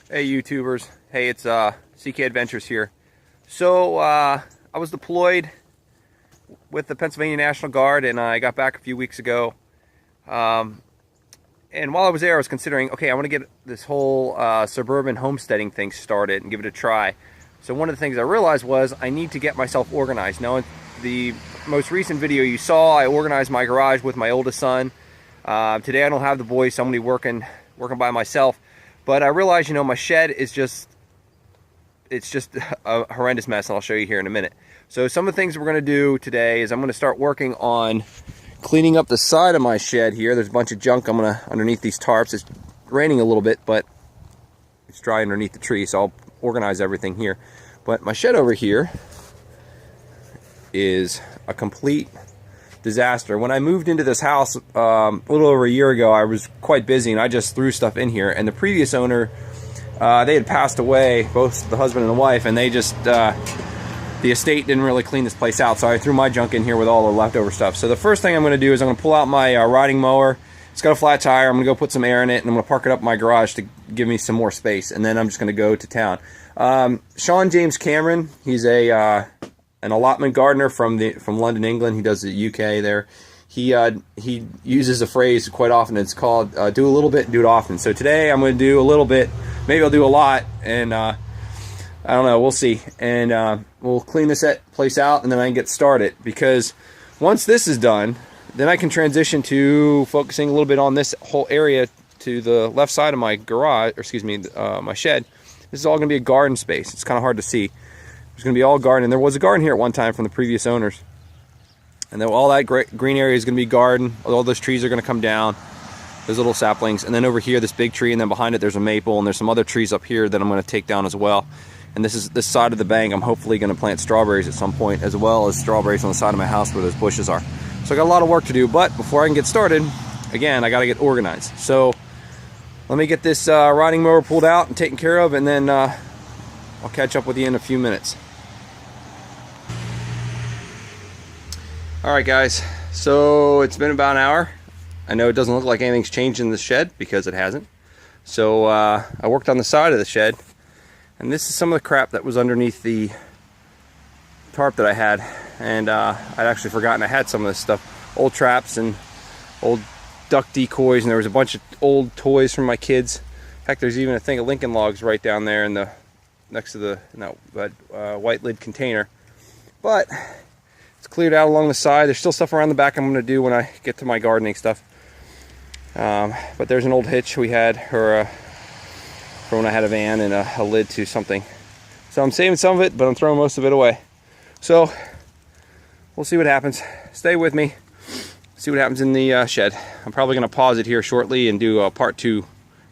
Hey YouTubers, hey, it's CK Adventures here. So I was deployed with the Pennsylvania National Guard, and I got back a few weeks ago. And while I was there, I was considering, okay, I want to get this whole suburban homesteading thing started and give it a try. So one of the things I realized was I need to get myself organized. Now, in the most recent video you saw, I organized my garage with my oldest son. Today I don't have the boys, so I'm going to be working by myself. But I realized, you know, my shed is it's just a horrendous mess, and I'll show you here in a minute. So some of the things we're going to do today is I'm going to start working on cleaning up the side of my shed here. There's a bunch of junk underneath these tarps. It's raining a little bit, but it's dry underneath the tree, so I'll organize everything here. But my shed over here is a complete disaster. When I moved into this house a little over a year ago, I was quite busy and I just threw stuff in here. And the previous owner, they had passed away, both the husband and the wife, and they just, the estate didn't really clean this place out. So I threw my junk in here with all the leftover stuff. So the first thing I'm going to do is I'm going to pull out my riding mower. It's got a flat tire. I'm going to go put some air in it, and I'm going to park it up in my garage to give me some more space. And then I'm just going to go to town. Sean James Cameron, he's an allotment gardener from London, England. He does the UK there. He uses a phrase quite often. It's called do a little bit, do it often. So today I'm going to do a little bit. Maybe I'll do a lot, and I don't know. We'll see. And we'll clean this place out, and then I can get started. Because once this is done, then I can transition to focusing a little bit on this whole area to the left side of my garage, or excuse me, my shed. This is all going to be a garden space. It's kind of hard to see. There's going to be all garden. And there was a garden here at one time from the previous owners. And then all that green area is going to be garden. All those trees are going to come down. Those little saplings. And then over here, this big tree. And then behind it, there's a maple. And there's some other trees up here that I'm going to take down as well. And this side of the bank, I'm hopefully going to plant strawberries at some point, as well as strawberries on the side of my house where those bushes are. So I got a lot of work to do. But before I can get started, again, I got to get organized. So let me get this riding mower pulled out and taken care of. And then I'll catch up with you in a few minutes. Alright guys, so it's been about an hour. I know it doesn't look like anything's changed in the shed, because it hasn't. So I worked on the side of the shed, and this is some of the crap that was underneath the tarp that I had. And I'd actually forgotten I had some of this stuff. Old traps and old duck decoys, and there was a bunch of old toys from my kids. In fact, there's even a thing of Lincoln logs right down there in the next to the white lid container. But it's cleared out along the side. There's still stuff around the back I'm going to do when I get to my gardening stuff. But there's an old hitch we had for when I had a van, and a lid to something. So I'm saving some of it, but I'm throwing most of it away. So we'll see what happens. Stay with me. See what happens in the shed. I'm probably going to pause it here shortly and do part 2.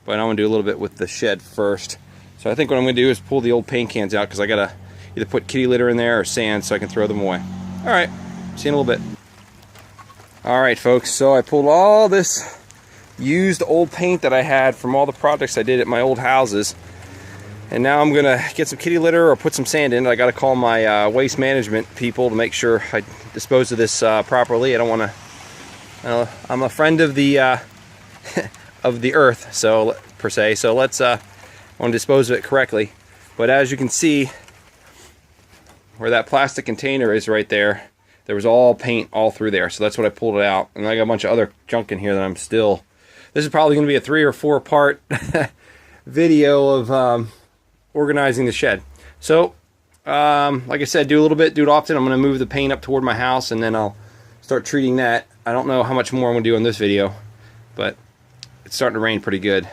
But I want to do a little bit with the shed first. So I think what I'm going to do is pull the old paint cans out, because I got to either put kitty litter in there or sand so I can throw them away. Alright, see you in a little bit. Alright folks, so I pulled all this used old paint that I had from all the projects I did at my old houses. And now I'm going to get some kitty litter or put some sand in it. I got to call my waste management people to make sure I dispose of this properly. I don't want to... I'm a friend of the of the earth, so per se. So let's I want to dispose of it correctly. But as you can see, where that plastic container is right there, there was all paint all through there. So that's what I pulled it out. And I got a bunch of other junk in here that I'm still... This is probably going to be a 3 or 4 part video of organizing the shed. So, like I said, do a little bit, do it often. I'm going to move the paint up toward my house, and then I'll start treating that. I don't know how much more I'm going to do in this video, but it's starting to rain pretty good.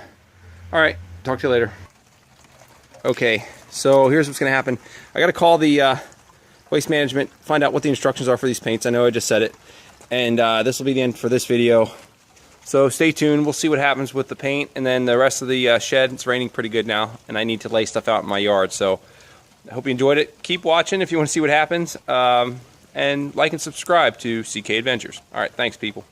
Alright, talk to you later. Okay, so here's what's going to happen. I got to call the waste management, find out what the instructions are for these paints. I know I just said it. And this will be the end for this video. So stay tuned. We'll see what happens with the paint. And then the rest of the shed. It's raining pretty good now, and I need to lay stuff out in my yard. So I hope you enjoyed it. Keep watching if you want to see what happens. And like and subscribe to CK Adventures. Alright, thanks people.